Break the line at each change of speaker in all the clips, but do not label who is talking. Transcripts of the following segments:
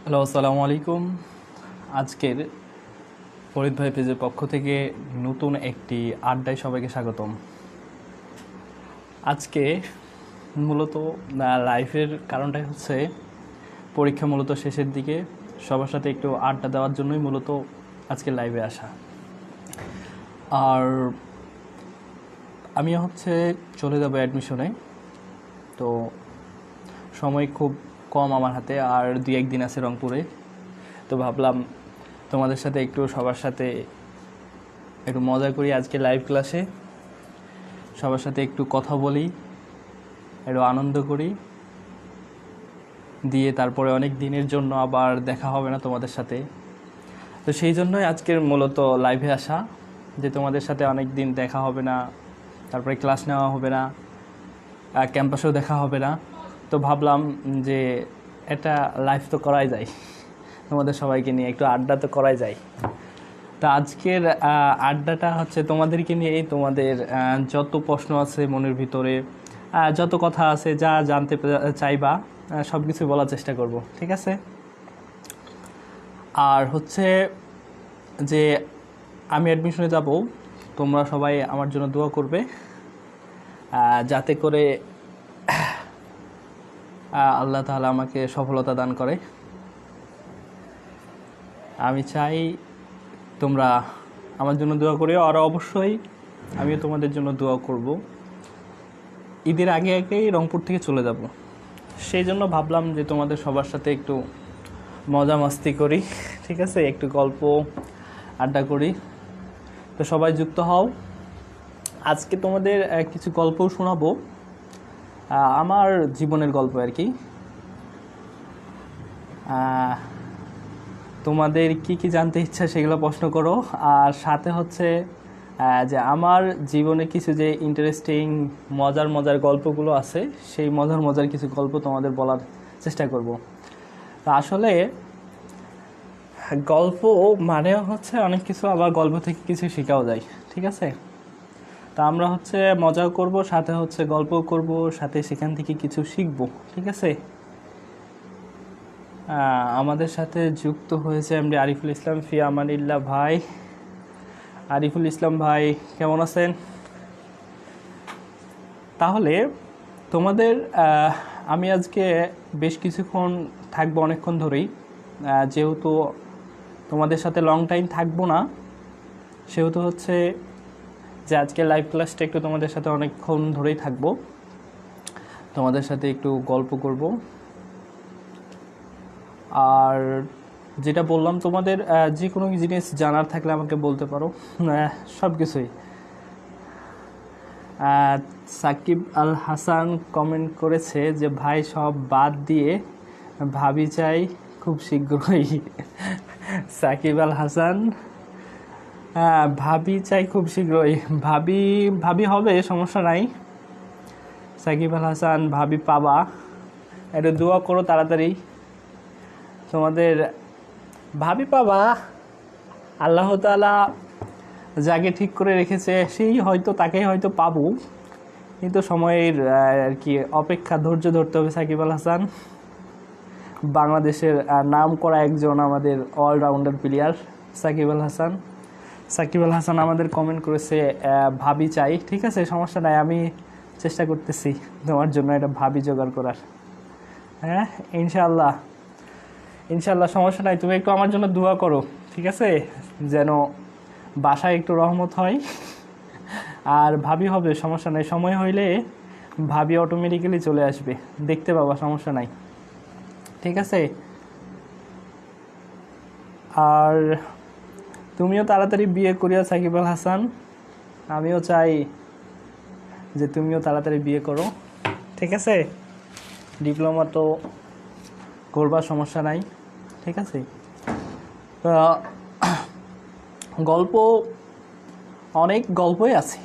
Hello, আসসালামু আলাইকুম। আজকের ফরিদ ভাই পেজের পক্ষ থেকে নতুন একটি আড্ডায় সবাইকে স্বাগতম। আজকে মূলত লাইফের কারণটাই হচ্ছে পরীক্ষা মূলত শেষের দিকে সবার সাথে একটু আড্ডা দেওয়ার জন্যই মূলত আজকে লাইভে আসা। আর আমি চলে যাব অ্যাডমিশনে, তো সময় খুব কম আমার হাতে, আর 2-1 দিন আছে রংপুরে। তো ভাবলাম তোমাদের সাথে সবার সাথে একটু মজা করি। আজকে লাইভ ক্লাসে সবার সাথে একটু কথা বলি, একটু আনন্দ করি, দিয়ে তারপরে অনেক দিনের জন্য আবার দেখা হবে না তোমাদের সাথে। তো সেই জন্যই আজকের মূলত লাইভে আসা, যে তোমাদের সাথে অনেক দিন দেখা হবে না, তারপরে ক্লাস নেওয়া হবে না, ক্যাম্পাসেও দেখা হবে না। তো ভাবলাম যে এটা লাইভ তো করাই যায়, তোমাদের সবাইকে নিয়ে একটু আড্ডা তো করাই যায়। তা আজকের আড্ডাটা তোমাদেরকে নিয়েই, তোমাদের যত প্রশ্ন আছে মনের ভিতরে, যত কথা আছে, যা জানতে চাইবা সব কিছু বলার চেষ্টা করব, ঠিক আছে? আর যে আমি অ্যাডমিশনে যাব, তোমরা সবাই আমার জন্য দোয়া করবে, যাতে করে আল্লাহ তাআলা আমাকে সফলতা দান করে। আমি চাই তোমরা আমার জন্য দোয়া করিও, আর অবশ্যই আমিও তোমাদের জন্য দোয়া করব। ঈদের আগে আগেই রংপুর থেকে চলে যাব, সেই জন্য ভাবলাম যে তোমাদের সবার সাথে একটু মজা মাস্তি করি, ঠিক আছে? একটু গল্প আড্ডা করি। তো সবাই যুক্ত হও। আজকে তোমাদের কিছু গল্পও শোনাবো, আমার জীবনের গল্প আর কি। তোমাদের কি কি জানতে ইচ্ছা সেগুলো প্রশ্ন করো। আর সাথে যে আমার জীবনে কিছু যে ইন্টারেস্টিং মজার মজার গল্পগুলো আছে, সেই মজার মজার কিছু গল্প তোমাদের বলার চেষ্টা করব। তা আসলে গল্প মানে অনেক কিছু, আবার গল্প থেকে কিছু শেখাও যায়, ঠিক আছে? তা আমরা মজাও করব, সাথে গল্পও করব, সাথে সেখান থেকে কিছু শিখব, ঠিক আছে? আমাদের সাথে যুক্ত হয়েছে এমডি আরিফুল ইসলাম ফি আমানিল্লাহ ভাই। আরিফুল ইসলাম ভাই, কেমন আছেন? তাহলে তোমাদের আমি আজকে বেশ কিছুক্ষণ থাকবো, অনেকক্ষণ ধরেই। যেহেতু তোমাদের সাথে লং টাইম থাকবো না, সেহেতু যে আজকে লাইভ ক্লাসটা একটু তোমাদের সাথে অনেকক্ষণ ধরেই থাকবো, তোমাদের সাথে একটু গল্প করব। আর যেটা বললাম, তোমাদের যে কোনো জিনিস জানার থাকলে আমাকে বলতে পারো, সব কিছুই। সাকিব আল হাসান কমেন্ট করেছে যে ভাই সব বাদ দিয়ে ভাবি চাই খুব শীঘ্রই। সাকিব আল হাসান, ভাবি চাই খুব শীঘ্রই। ভাবি ভাবি হবে, সমস্যা নাই। সাকিব আল হাসান, ভাবি পাবা, একটু দোয়া করো তাড়াতাড়ি, তোমাদের ভাবি পাবা। আল্লাহ তাআলা যাকে ঠিক করে রেখেছে সেই হয়তো, তাকেই হয়তো পাবো, কিন্তু সময়ের আর কি অপেক্ষা, ধৈর্য ধরতে হবে। সাকিব আল হাসান বাংলাদেশের নাম করা একজন আমাদের অলরাউন্ডার প্লেয়ার। সাকিব আল হাসান, সাকিব আল হাসান আমাদের কমেন্ট করেছে ভাবি চাই, ঠিক আছে? সমস্যা নাই, আমি চেষ্টা করতেছি তোমার জন্য একটা ভাবি জোগাড় করার। হ্যাঁ, ইনশাআল্লাহ ইনশাআল্লাহ, সমস্যা নাই। তুমি একটু আমার জন্য দোয়া করো, ঠিক আছে? যেন বাসায় একটু রহমত হয়, আর ভাবি হবে, সমস্যা নাই। সময় হইলে ভাবি অটোমেটিক্যালি চলে আসবে, দেখতে পাবা, সমস্যা নাই, ঠিক আছে? আর তুমিও তাড়াতাড়ি বিয়ে করিয়া সাকিব আল হাসান, আমিও চাই যে তুমিও তাড়াতাড়ি বিয়ে করো, ঠিক আছে? ডিপ্লোমা তো করবার, সমস্যা নাই, ঠিক আছে? তো গল্প, অনেক গল্পই আছে,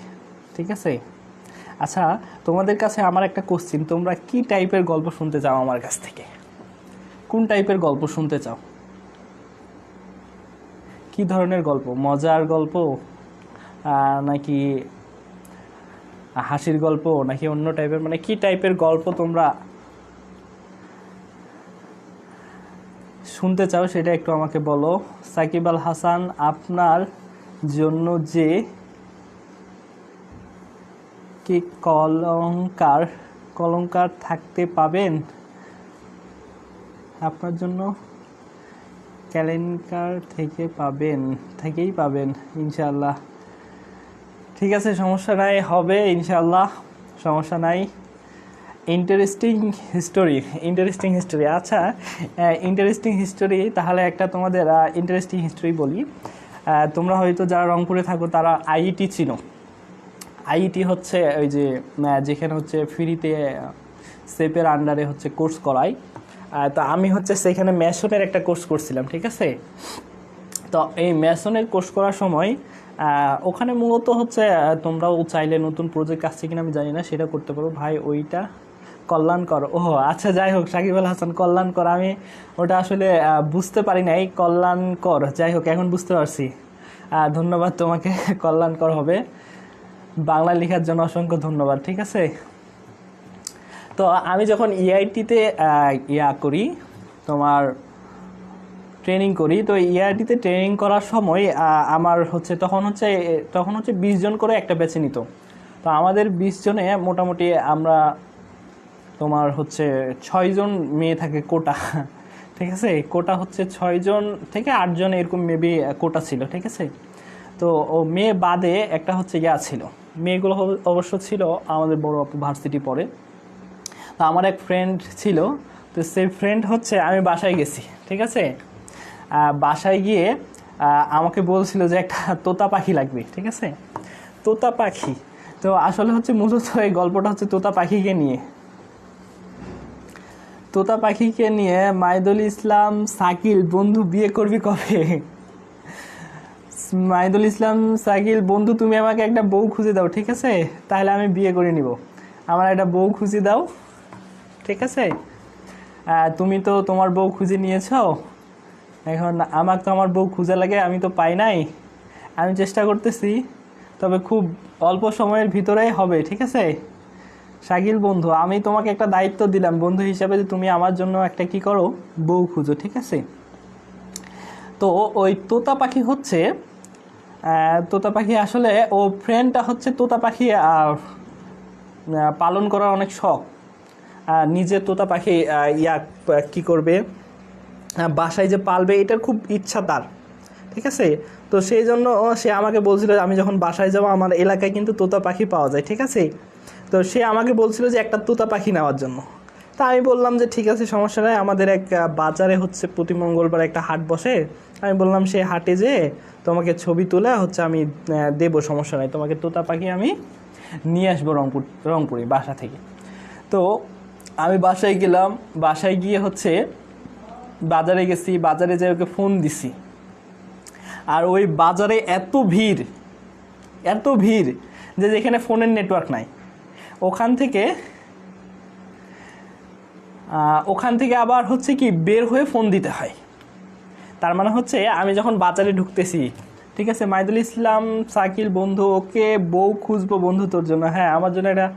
ঠিক আছে? আচ্ছা, তোমাদের কাছে আমার একটা কোশ্চিন, তোমরা কি টাইপের গল্প শুনতে চাও আমার কাছ থেকে? কোন টাইপের গল্প শুনতে চাও? কি ধরনের গল্প? মজার গল্প, নাকি হাসির গল্প, নাকি অন্য টাইপের? মানে কি টাইপের গল্প তোমরা শুনতে চাও সেটা একটু আমাকে বলো। সাকিব আল হাসান, আপনার জন্য যে কি কলঙ্কার থাকতে পাবেন, আপনার জন্য কেলেঙ্কার থেকেই পাবেন ইনশাআল্লাহ। ঠিক আছে, সমস্যা নাই, হবে ইনশাআল্লাহ, সমস্যা নাই। ইন্টারেস্টিং হিস্টোরি, আচ্ছা ইন্টারেস্টিং হিস্টোরি, তাহলে একটা তোমাদের ইন্টারেস্টিং হিস্টোরি বলি। তোমরা হয়তো যারা রংপুরে থাকো তারা আইইটি চিনো। আইইটি হচ্ছে ওই যে যেখানে হচ্ছে ফ্রিতে সেপের আন্ডারে হচ্ছে কোর্স করায়। তো আমি হচ্ছে সেখানে ম্যাসনের একটা কোর্স করছিলাম, ঠিক আছে। তো এই ম্যাসনের কোর্স করার সময় ওখানে মূলত হচ্ছে তোমরাও চাইলে নতুন প্রজেক্ট আসছে কিনা আমি জানি না, সেটা করতে পারো ভাই। ওইটা কল্যাণকর, ও আচ্ছা যাই হোক, সাকিব আল হাসান কল্যাণকর, আমি ওটা আসলে বুঝতে পারি নাই, কল্যাণকর, যাই হোক এখন বুঝতে পারছি। ধন্যবাদ তোমাকে, কল্যাণকর হবে। বাংলা লেখার জন্য অসংখ্য ধন্যবাদ, ঠিক আছে। তো আমি যখন ইআইটিতে করি, তোমার ট্রেনিং করি, তো ইআইটিতে ট্রেনিং করার সময় আমার হচ্ছে তখন হচ্ছে 20 জন করে একটা ব্যাচে নিত। তো আমাদের 20 জনে মোটামুটি আমরা তোমার হচ্ছে 6 জন মেয়ে থাকে কোটা, ঠিক আছে। কোটা হচ্ছে 6 জন থেকে 8 জন এরকম মেবি কোটা ছিল, ঠিক আছে। তো ও মেয়ে বাদে একটা হচ্ছে ছিল, মেয়েগুলো অবশ্য ছিল আমাদের বড় ভার্সিটি পড়ে। তো আমার এক ফ্রেন্ড ছিল, তো সেই ফ্রেন্ড হচ্ছে আমি বাসায় গেছি, ঠিক আছে। বাসায় গিয়ে আমাকে বলছিল যে একটা তোতা পাখি লাগবে, ঠিক আছে। তোতা পাখি, তো আসলে হচ্ছে মূলত এই গল্পটা হচ্ছে তোতা পাখিকে নিয়ে। মাইদুল ইসলাম শাকিল, বন্ধু বিয়ে করবি কবে? মাইদুল ইসলাম শাকিল, বন্ধু তুমি আমাকে একটা বউ খুঁজে দাও, ঠিক আছে, তাহলে আমি বিয়ে করে নিব। আমার একটা বউ খুঁজে দাও, ঠিক আছে। তুমি তো তোমার বউ খুঁজে নিয়েছো, এখন আমাকে তো আমার বউ খুঁজে লাগে, আমি তো পাই নাই। আমি চেষ্টা করতেছি, তবে খুব অল্প সময়ের ভিতরেই হবে, ঠিক আছে। শাকিল বন্ধু, আমি তোমাকে একটা দায়িত্ব দিলাম বন্ধু হিসাবে, যে তুমি আমার জন্য একটা কি করো, বউ খুঁজো, ঠিক আছে। তো ওই তোতা পাখি হচ্ছে আসলে ও ফ্রেন্ডটা হচ্ছে তোতা পাখি পালন করার অনেক শখ। নিজে তোতা পাখি কি করবে, বাসায় যে পালবে, এটার খুব ইচ্ছা তার, ঠিক আছে। তো সেই জন্য সে আমাকে বলছিল, আমি যখন বাসায় যাবো, আমার এলাকায় কিন্তু তোতা পাখি পাওয়া যায়, ঠিক আছে। তো সে আমাকে বলছিল যে একটা তোতা পাখি নেওয়ার জন্য। তা আমি বললাম যে ঠিক আছে, সমস্যা নাই, আমাদের এক বাজারে হচ্ছে প্রতি মঙ্গলবার একটা হাট বসে। আমি বললাম সেই হাটে যে তোমাকে ছবি তুলে হচ্ছে আমি দেবো, সমস্যা নাই, তোমাকে তোতা পাখি আমি নিয়ে আসবো রংপুরে বাসা থেকে। তো আমি বাসায় গেলাম, বাসায় গিয়ে হচ্ছে বাজারে গেছি, বাজারে যেয়ে ওকে ফোন দিছি। আর ওই বাজারে এত ভিড় যে যেখানে ফোনের নেটওয়ার্ক নাই, ওখান থেকে আবার হচ্ছে কি বের হয়ে ফোন দিতে হয়। তার মানে হচ্ছে আমি যখন বাজারে ঢুকতেছি, ঠিক আছে, মাইদুল ইসলাম শাকিল বন্ধু, ওকে বউ খুঁজবো বন্ধু তোর জন্য, হ্যাঁ আমার জন্য একটা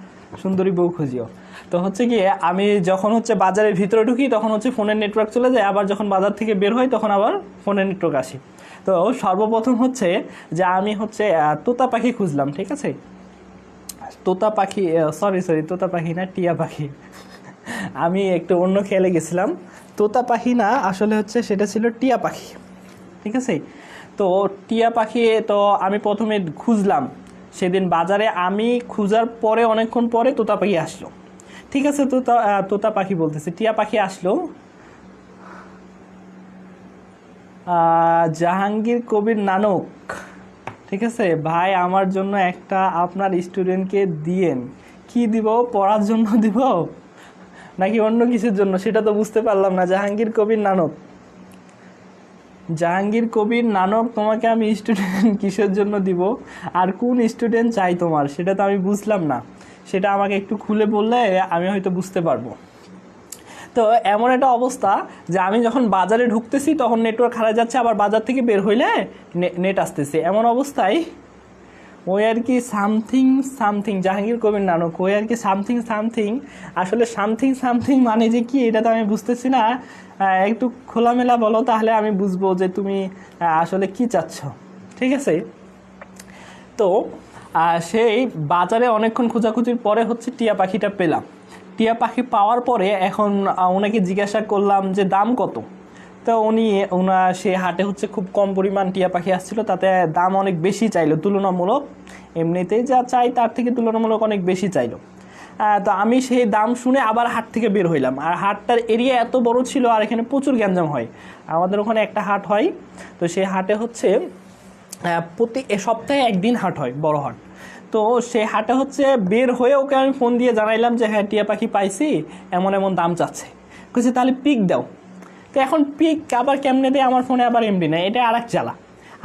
সুন্দরী বউ খুঁজিও। তো হচ্ছে কি আমি যখন হচ্ছে বাজারের ভিতরে ঢুকি তখন হচ্ছে ফোনের নেটওয়ার্ক চলে যায়, আবার যখন বাজার থেকে বের হয় তখন আবার ফোনের নেটওয়ার্ক আসি। তো সর্বপ্রথম হচ্ছে যে আমি হচ্ছে তোতা পাখি খুঁজলাম, ঠিক আছে। তোতা পাখি না, টিয়া পাখি। আমি একটু অন্য খেয়ালে গেছিলাম, তোতা পাখি না, আসলে হচ্ছে সেটা ছিল টিয়া পাখি, ঠিক আছে। তো টিয়া পাখি, তো আমি প্রথমে খুঁজলাম সেদিন বাজারে, আমি খুঁজার পরে অনেকক্ষণ পরে তোতা পাখি আসলো, ঠিক আছে। তোতা পাখি বলতেছে, টিয়া পাখি আসলো। জাহাঙ্গীর কবির নানক, ঠিক আছে ভাই, আমার জন্য একটা আপনার স্টুডেন্টকে দিয়েন। কি দিব, পড়ার জন্য দিব নাকি অন্য কিছুর জন্য, সেটা তো বুঝতে পারলাম না। জাহাঙ্গীর কবির নানক, তোমাকে আমি স্টুডেন্ট কিসের জন্য দিব, আর কোন স্টুডেন্ট চাই তোমার, সেটা তো আমি বুঝলাম না। সেটা আমাকে একটু খুলে বললে আমি হয়তো বুঝতে পারবো। তো এমন একটা অবস্থা যে আমি যখন বাজারে ঢুকতেছি তখন নেটওয়ার্ক হারিয়ে যাচ্ছে, আবার বাজার থেকে বের হইলে নেট আসতেছে। এমন অবস্থায় ওই আর কি সামথিং সামথিং, জাহাঙ্গীর কবির নানক, ওই আর কি সামথিং সামথিং। আসলে সামথিং সামথিং মানে যে কি এটা তো আমি বুঝতেছি না, একটু খোলামেলা বলো তাহলে আমি বুঝবো যে তুমি আসলে কি চাচ্ছ। ঠিক আছে, তো সেই বাজারে অনেকক্ষণ খোঁজাখুঁজির পরে হচ্ছে টিয়া পাখিটা পেলাম। টিয়া পাখি পাওয়ার পরে এখন ওনাকে জিজ্ঞাসা করলাম যে দাম কত। তো ওনার সে হাটে হচ্ছে খুব কম পরিমাণ টিয়া পাখি আসছিল, তাতে দাম অনেক বেশি চাইলো তুলনামূলক, এমনিতেই যা চাই তার থেকে তুলনামূলক অনেক বেশি চাইলো। তো আমি সেই দাম শুনে আবার হাট থেকে বের হইলাম। আর হাটটার এরিয়া এত বড় ছিল আর এখানে প্রচুর গ্যাঞ্জাম হয়। আমাদের ওখানে একটা হাট হয়, তো সেই হাটে হচ্ছে প্রতি সপ্তাহে একদিন হাট হয়, বড় হাট। তো সেই হাটে হচ্ছে বের হয়ে ওকে আমি ফোন দিয়ে জানাইলাম যে হ্যাঁ টিয়া পাখি পাইছি, এমন এমন দাম চাচ্ছে। বলছে তাহলে পিক দাও। তো এখন পিক আবার কেমনে দেয়, আমার ফোনে আবার এমডি নেই, এটা আর এক জ্বালা।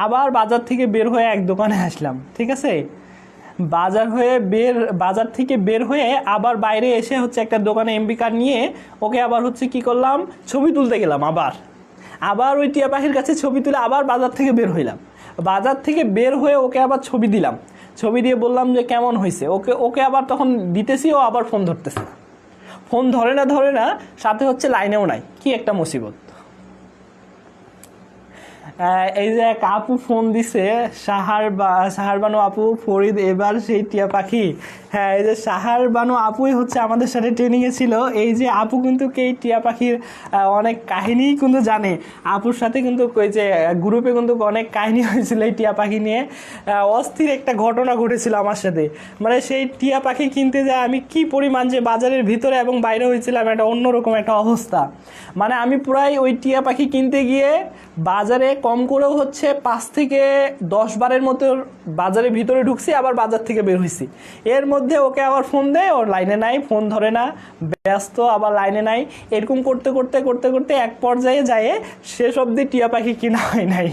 আবার বাজার থেকে বের হয়ে এক দোকানে আসলাম। ঠিক আছে, বাজার থেকে বের হয়ে আবার বাইরে এসে হচ্ছে একটা দোকানে এমবি কার্ড নিয়ে ওকে আবার হচ্ছে কি করলাম, ছবি তুলতে গেলাম। আবার ওই টিয়া পাখির কাছে ছবি তুলে আবার বাজার থেকে বের হইলাম। বাজার থেকে বের হয়ে ওকে আবার ছবি দিলাম, ছবি দিয়ে বললাম যে কেমন হয়েছে। ওকে আবার তখন দিতেছি, ও আবার ফোন ধরতেছে না, ফোন ধরে না, সাথে হচ্ছে লাইনেও নাই। কি একটা মুসিবত। এই যে এক আপু ফোন দিছে, সাহার বানু আপু, ফরিদ এবার সেই টিয়া পাখি। হ্যাঁ, এই যে সাহার বানু আপুই হচ্ছে আমাদের সাথে ট্রেনিংয়ে ছিল। এই যে আপু কিন্তু এই টিয়া পাখির অনেক কাহিনীই কিন্তু জানে। আপুর সাথে কিন্তু ওই যে গ্রুপে কিন্তু অনেক কাহিনী হয়েছিল এই টিয়া পাখি নিয়ে। অস্থির একটা ঘটনা ঘটেছিল আমার সাথে। মানে সেই টিয়া পাখি কিনতে যায় আমি কি পরিমাণ যে বাজারের ভিতরে এবং বাইরে হয়েছিলাম, একটা অন্যরকম একটা অবস্থা। মানে আমি প্রায় ওই টিয়া পাখি কিনতে গিয়ে বাজারে কম করেও হচ্ছে 5 থেকে 10 বারের মতো বাজারের ভিতরে ঢুকছি, আবার বাজার থেকে বের হয়েছি। এর মধ্যে ওকে আবার ফোন দেয়, ওর লাইনে নাই, ফোন ধরে না, ব্যস্ত, আবার লাইনে নাই। এরকম করতে করতে এক পর্যায়ে যায় শেষ অবধি টিয়া পাখি কিনা হয় নাই।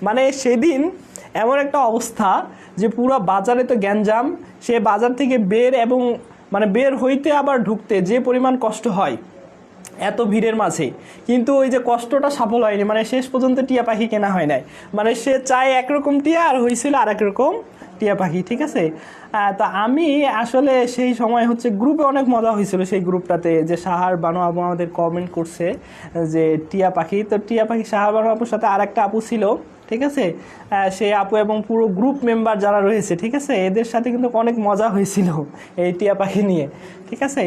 মানে সেদিন এমন একটা অবস্থা যে পুরো বাজারে তো গ্যাঞ্জাম, সে বাজার থেকে বের হইতে আবার ঢুকতে যে পরিমাণ কষ্ট হয় এত ভিড়ের মাঝে, কিন্তু ওই যে কষ্টটা সফল হয়নি। মানে শেষ পর্যন্ত টিয়া পাখি কেনা হয় নাই। মানে সে চায় একরকম টিয়া আর হয়েছিল আর এক রকম টিয়া পাখি। ঠিক আছে, তো আমি আসলে সেই সময় হচ্ছে গ্রুপে অনেক মজা হয়েছিল। সেই গ্রুপটাতে যে সাহার বানু আপু আমাদের কমেন্ট করছে যে টিয়া পাখি, তো টিয়া পাখি সাহার বানু আপুর সাথে আর একটা আপু ছিল। ঠিক আছে, সেই আপু এবং পুরো গ্রুপ মেম্বার যারা রয়েছে, ঠিক আছে, এদের সাথে কিন্তু অনেক মজা হয়েছিল এই টিয়া পাখি নিয়ে। ঠিক আছে,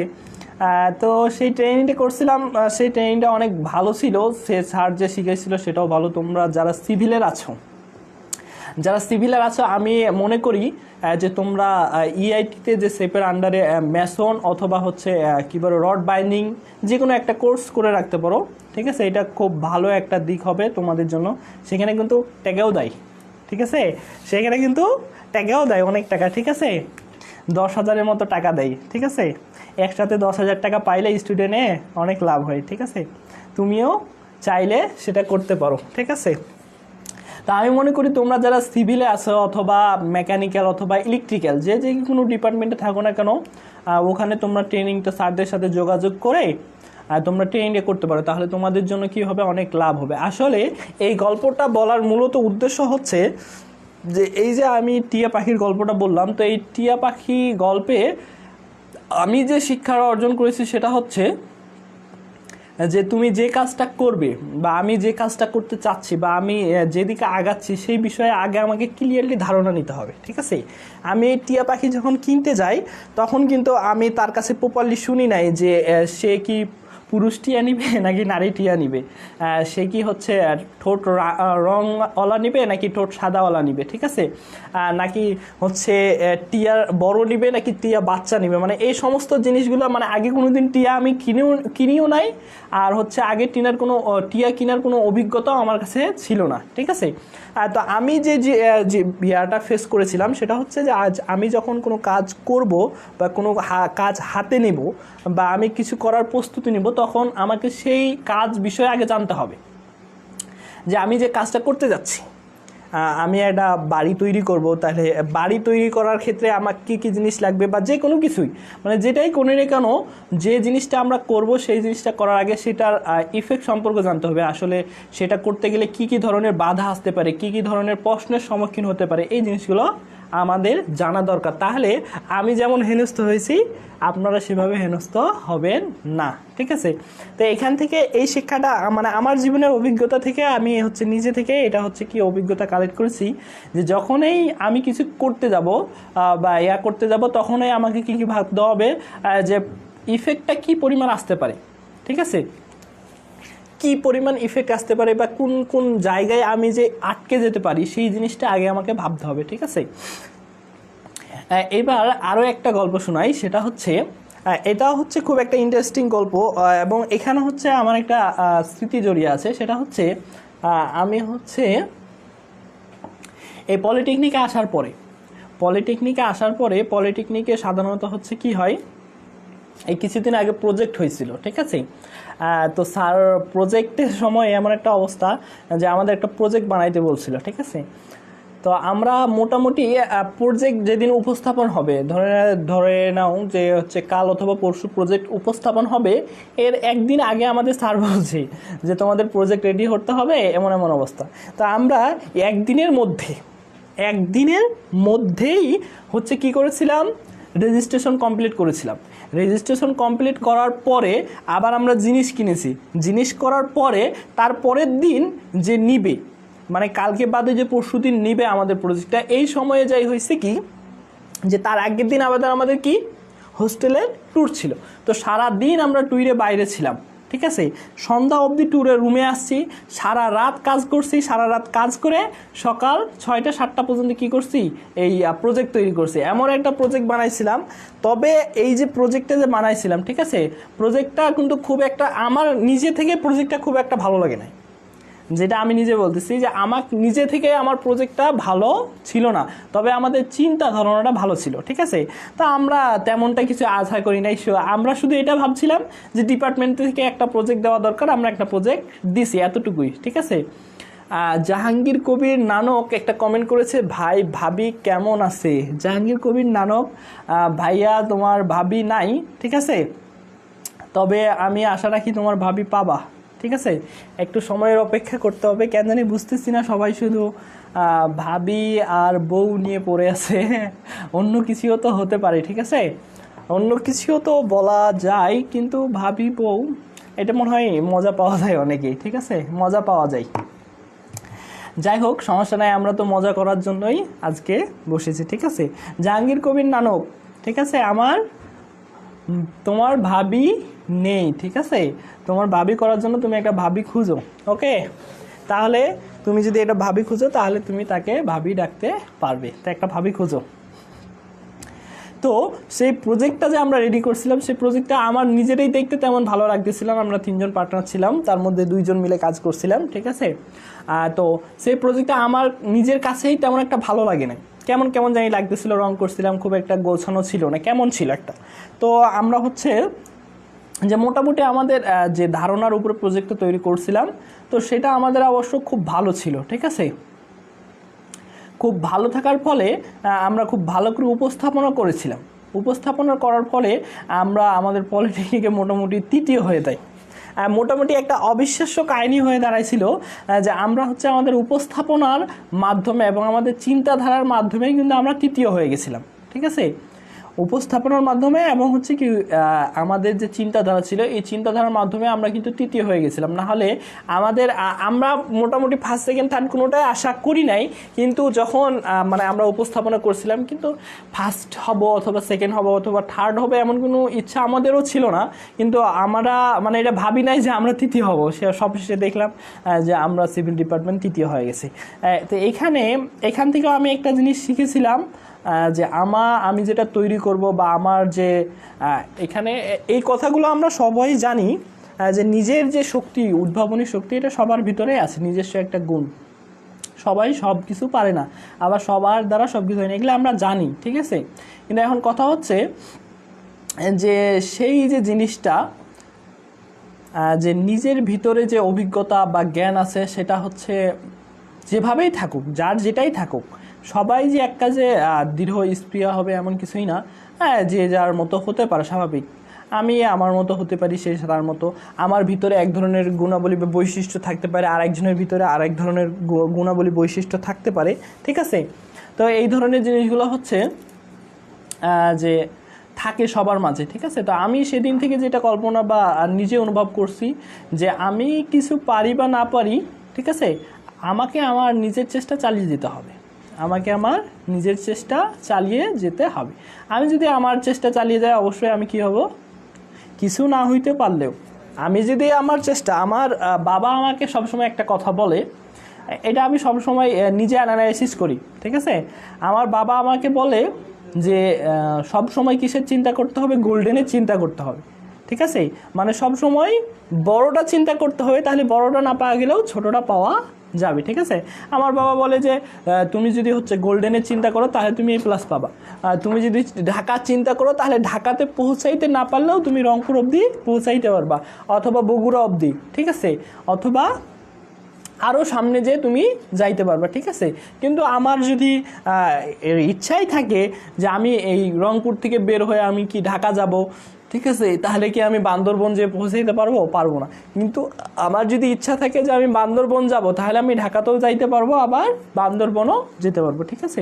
তো সেই ট্রেনিংটা করছিলাম, সেই ট্রেনিংটা অনেক ভালো ছিল। সে স্যার যে শিখেছিল সেটাও ভালো। তোমরা যারা সিভিলের আছো আমি মনে করি যে তোমরা ইআইটিতে যে সেপের আন্ডারে মেসন অথবা হচ্ছে কী বলো রড বাইন্ডিং যে কোনো একটা কোর্স করে রাখতে পারো। ঠিক আছে, এটা খুব ভালো একটা দিক হবে তোমাদের জন্য। সেখানে কিন্তু ট্যাগেও দেয়। ঠিক আছে, সেখানে কিন্তু ট্যাগেও দেয় অনেক টাকা। ঠিক আছে, 10,000-এর মতো টাকা দেয়। ঠিক আছে, একসাথে 10,000 টাকা পাইলে স্টুডেন্টে অনেক লাভ হয়। ঠিক আছে, তুমিও চাইলে সেটা করতে পারো। ঠিক আছে, তা আমি মনে করি তোমরা যারা সিভিলে আছো অথবা মেকানিক্যাল অথবা ইলেকট্রিক্যাল যে কোনো ডিপার্টমেন্টে থাকো না কেন, ওখানে তোমরা ট্রেনিংটা স্যারদের সাথে যোগাযোগ করে তোমরা ট্রেনিংটা করতে পারো। তাহলে তোমাদের জন্য কি হবে, অনেক লাভ হবে। আসলে এই গল্পটা বলার মূলত উদ্দেশ্য হচ্ছে যে এই যে আমি টিয়া পাখির গল্পটা বললাম, তো এই টিয়া পাখি গল্পে আমি যে শিক্ষা অর্জন করেছি সেটা হচ্ছে যে তুমি যে কাজটা করবে বা আমি যে কাজটা করতে চাচ্ছি বা আমি যেদিকে আগাচ্ছি সেই বিষয়ে আগে আমাকে ক্লিয়ারলি ধারণা নিতে হবে। ঠিক আছে, আমি এই টিয়া পাখি যখন কিনতে যাই তখন কিন্তু আমি তার কাছে প্রপারলি শুনি নাই যে সে কি পুরুষ টিয়া নিবে নাকি নারী টিয়া নিবে, সে কি হচ্ছে ঠোঁট রংওয়ালা নিবে নাকি ঠোঁট সাদাওয়ালা নিবে। ঠিক আছে, নাকি হচ্ছে টিয়ার বড় নিবে নাকি টিয়া বাচ্চা নিবে। মানে এই সমস্ত জিনিসগুলো মানে আগে কোনোদিন টিয়া আমি কিনিও নাই, আর হচ্ছে আগে টিয়া কেনার কোনো অভিজ্ঞতাও আমার কাছে ছিল না। ঠিক আছে, তো আমি যে বিয়াটা ফেস করেছিলাম সেটা হচ্ছে যে আজ আমি যখন কোনো কাজ করব বা কোনো কাজ হাতে নেব বা আমি কিছু করার প্রস্তুতি নেব, তখন আমাকে সেই কাজ বিষয়ে আগে জানতে হবে যে আমি যে কাজটা করতে যাচ্ছি। আমি একটা বাড়ি তৈরি করব, তাহলে বাড়ি তৈরি করার ক্ষেত্রে আমার কী কী জিনিস লাগবে বা যে কোনো কিছুই, মানে যেটাই করি না কেন, যে জিনিসটা আমরা করব সেই জিনিসটা করার আগে সেটার ইফেক্ট সম্পর্কে জানতে হবে। আসলে সেটা করতে গেলে কী কী ধরনের বাধা আসতে পারে, কী কী ধরনের প্রশ্নের সম্মুখীন হতে পারে, এই জিনিসগুলো আমাদের জানা দরকার। তাহলে আমি যেমন হেনস্থ হয়েছি আপনারা সেভাবে হেনস্থ হবেন না, ঠিক আছে? তো এখান থেকে এই শিক্ষাটা মানে আমার জীবনের অভিজ্ঞতা থেকে আমি হচ্ছে নিজে থেকে এটা হচ্ছে কি অভিজ্ঞতা কালেক্ট করেছি যে যখনই আমি কিছু করতে যাব বা করতে যাব তখনই আমাকে কী কী ভাবতে হবে যে ইফেক্টটা কী পরিমাণ আসতে পারে, ঠিক আছে? কি পরিমাণ ইফেক্ট আসতে পারে বা কোন কোন জায়গায় আমি যে আটকে যেতে পারি সেই জিনিসটা আগে আমাকে ভাবতে হবে, ঠিক আছে? এবার আরও একটা গল্প শোনাই, সেটা হচ্ছে এটা হচ্ছে খুব একটা ইন্টারেস্টিং গল্প এবং এখানে হচ্ছে আমার একটা স্মৃতি জড়িয়ে আছে। সেটা হচ্ছে আমি হচ্ছে এই পলিটেকনিকে আসার পরে পলিটেকনিকে সাধারণত হচ্ছে কি হয়, এই কিছুদিন আগে প্রজেক্ট হয়েছিল, ঠিক আছে? তো স্যার প্রজেক্টের সময় এমন একটা অবস্থা যে আমাদের একটা প্রজেক্ট বানাইতে বলছিল, ঠিক আছে? তো আমরা মোটামুটি প্রজেক্ট যেদিন উপস্থাপন হবে, ধরে নাও যে হচ্ছে কাল অথবা পরশু প্রজেক্ট উপস্থাপন হবে, এর একদিন আগে আমাদের স্যার বলছে যে তোমাদের প্রজেক্ট রেডি করতে হবে, এমন এমন অবস্থা। তো আমরা একদিনের মধ্যেই হচ্ছে কি করেছিলাম, রেজিস্ট্রেশন কমপ্লিট করার পরে আবার আমরা জিনিস করার পরে তারপরের দিন যে নিবে, মানে কালকে বাদে যে পরশু দিন নিবে আমাদের প্রজেক্টটা, এই সময়ে যাই হয়েছে কি যে তার আগের দিন আমাদের কি হোস্টেলের ট্যুর ছিল। তো সারা দিন আমরা ট্যুরে বাইরে ছিলাম, ঠিক আছে? সন্ধ্যা অবধি ট্যুরে রুমে আসছি, সারা রাত কাজ করে সকাল 6টা-7টা পর্যন্ত কি করছি, এই প্রজেক্ট তৈরি করছি। এমন একটা প্রজেক্ট বানাইছিলাম, তবে এই যে প্রজেক্টটা যে বানাইছিলাম, ঠিক আছে, প্রজেক্টটা কিন্তু খুব একটা আমার নিজে থেকে প্রজেক্টটা খুব একটা ভালো লাগে না, যেটা আমি নিজে বলতেছি যে আমার নিজে থেকে আমার প্রজেক্টটা ভালো ছিল না, তবে আমাদের চিন্তা ধারণাটা ভালো ছিল, ঠিক আছে? তা আমরা তেমনটা কিছু আশা করি নাই, আমরা শুধু এটা ভাবছিলাম যে ডিপার্টমেন্ট থেকে একটা প্রজেক্ট দেওয়া দরকার, আমরা একটা প্রজেক্ট দিছি, এতটুকুই, ঠিক আছে? জাহাঙ্গীর কবির নানক একটা কমেন্ট করেছে, ভাই ভাবি কেমন আছে? জাহাঙ্গীর কবির নানক, ভাইয়া তোমার ভাবি নাই, ঠিক আছে? তবে আমি আশা রাখি তোমার ভাবি পাবা, ঠিক আছে? একটু সময়ের অপেক্ষা করতে হবে, কেন জানি বুঝতেছি না, সবাই শুধু ভাবি আর বউ নিয়ে পড়ে আছে। অন্য কিছুও তো হতে পারে, ঠিক আছে? অন্য কিছুও তো বলা যায়, কিন্তু ভাবি বউ এটা মনে হয় মজা পাওয়া যায় অনেকেই, ঠিক আছে? মজা পাওয়া যায়। যাই হোক, সমস্যা নাই, আমরা তো মজা করার জন্যই আজকে বসেছি, ঠিক আছে? জাহাঙ্গীর কবির নানক, ঠিক আছে, তোমার ভাবি নেই, ঠিক আছে? তোমার ভাবি করার জন্য তুমি একটা ভাবি খুঁজো, ওকে? তাহলে তুমি যদি এটা ভাবি খুঁজো তাহলে তুমি তাকে ভাবি ডাকতে পারবে, তো একটা ভাবি খুঁজো। তো সেই প্রজেক্টটা যে আমরা রেডি করছিলাম, সেই প্রজেক্টটা আমার নিজেরাই দেখতে তেমন ভালো লাগতেছিলাম। আমরা 3জন পার্টনার ছিলাম, তার মধ্যে 2জন মিলে কাজ করছিলাম, ঠিক আছে? তো সেই প্রজেক্টটা আমার নিজের কাছেই তেমন একটা ভালো লাগে না, কেমন জানি লাগতেছিল, রং করছিলাম, খুব একটা গোছানো ছিল না, কেমন ছিল একটা। তো আমরা হচ্ছে যে মোটামুটি আমাদের যে ধারণার উপরে প্রজেক্টটা তৈরি করছিলাম, তো সেটা আমাদের অবশ্য খুব ভালো ছিল, ঠিক আছে? খুব ভালো থাকার ফলে আমরা খুব ভালো করে উপস্থাপনা করার ফলে আমরা আমাদের পলিটেকনিকে মোটামুটি তৃতীয় হয়ে যাই। মোটামুটি একটা অবিশ্বাস্য কাহিনী হয়ে দাঁড়াইছিল যে আমরা হচ্ছে আমাদের উপস্থাপনার মাধ্যমে এবং আমাদের চিন্তাধারার মাধ্যমেই কিন্তু আমরা তৃতীয় হয়ে গেছিলাম, ঠিক আছে? উপস্থাপনার মাধ্যমে এবং হচ্ছে কি আমাদের যে চিন্তাধারা ছিল, এই চিন্তাধারার মাধ্যমে আমরা কিন্তু তৃতীয় হয়ে গেছিলাম। না হলে আমরা মোটামুটি ফার্স্ট সেকেন্ড থার্ড কোনোটাই আশা করি নাই, কিন্তু যখন মানে আমরা উপস্থাপনা করছিলাম, কিন্তু ফার্স্ট হব অথবা সেকেন্ড হব অথবা থার্ড হবে এমন কোনো ইচ্ছা আমাদেরও ছিল না, কিন্তু আমরা মানে এটা ভাবি নাই যে আমরা তৃতীয় হব। সবশেষে দেখলাম যে আমরা সিভিল ডিপার্টমেন্ট তৃতীয় হয়ে গেছি। তো এখান থেকেও আমি একটা জিনিস শিখেছিলাম যে আমি যেটা তৈরি করব বা আমার যে এখানে এই কথাগুলো আমরা সবাই জানি যে নিজের যে শক্তি, উদ্ভাবনী শক্তি, এটা সবার ভিতরেই আছে, নিজস্ব একটা গুণ। সবাই সব কিছু পারে না, আবার সবার দ্বারা সব কিছু হয় না, এগুলো আমরা জানি, ঠিক আছে? কিন্তু এখন কথা হচ্ছে যে সেই যে জিনিসটা যে নিজের ভিতরে যে অভিজ্ঞতা বা জ্ঞান আছে, সেটা হচ্ছে যেভাবেই থাকুক, যার যেটাই থাকুক, সবাই যে এক কাজে দৃঢ় স্প্রিয়া হবে এমন কিছুই না। যে যার মতো হতে পারে, স্বাভাবিক। আমি আমার মতো হতে পারি, সে তার মতো। আমার ভিতরে এক ধরনের গুণাবলী বা বৈশিষ্ট্য থাকতে পারে, আরেকজনের ভিতরে আরেক ধরনের গুণাবলী বৈশিষ্ট্য থাকতে পারে, ঠিক আছে? তো এই ধরনের জিনিসগুলো হচ্ছে যে থাকে সবার মাঝে, ঠিক আছে। তো আমি সেদিন থেকে যেটা কল্পনা বা নিজে অনুভব করছি যে আমি কিছু পারি বা না পারি, ঠিক আছে, আমাকে আমার নিজের চেষ্টা চালিয়ে যেতে হবে, আমাকে আমার নিজের চেষ্টা চালিয়ে যেতে হবে। আমি যদি আমার চেষ্টা চালিয়ে যাই, অবশ্যই আমি কি হব, কিছু না হইতে পারলেও আমি যদি আমার চেষ্টা, আমার বাবা আমাকে সবসময় একটা কথা বলে, এটা আমি সবসময় নিজে অ্যানালাইসিস করি, ঠিক আছে। আমার বাবা আমাকে বলে যে সব সময় কিসের চিন্তা করতে হবে, গোল্ডেনের চিন্তা করতে হবে, ঠিক আছে। মানে সব সময় বড়টা চিন্তা করতে হবে, তাহলে বড়টা না পাওয়া গেলেও ছোটটা পাওয়া যাবে, ঠিক আছে। আমার বাবা বলে যে তুমি যদি হচ্ছে গোল্ডেনের চিন্তা করো তাহলে তুমি A+ পাবা, তুমি যদি ঢাকার চিন্তা করো তাহলে ঢাকাতে পৌঁছাইতে না পারলেও তুমি রংপুর অবধি পৌঁছাইতে পারবা, অথবা বগুড়া অবধি, ঠিক আছে, অথবা আরও সামনে যে তুমি যাইতে পারবা, ঠিক আছে। কিন্তু আমার যদি ইচ্ছাই থাকে যে আমি এই রংপুর থেকে বের হয়ে আমি কি ঢাকা যাব, ঠিক আছে, তাহলে কি আমি বান্দরবন যে পৌঁছাইতে পারবো? পারবো না। কিন্তু আমার যদি ইচ্ছা থাকে যে আমি বান্দরবন যাব, তাহলে আমি ঢাকাতেও যাইতে পারবো, আবার বান্দরবনও যেতে পারবো, ঠিক আছে।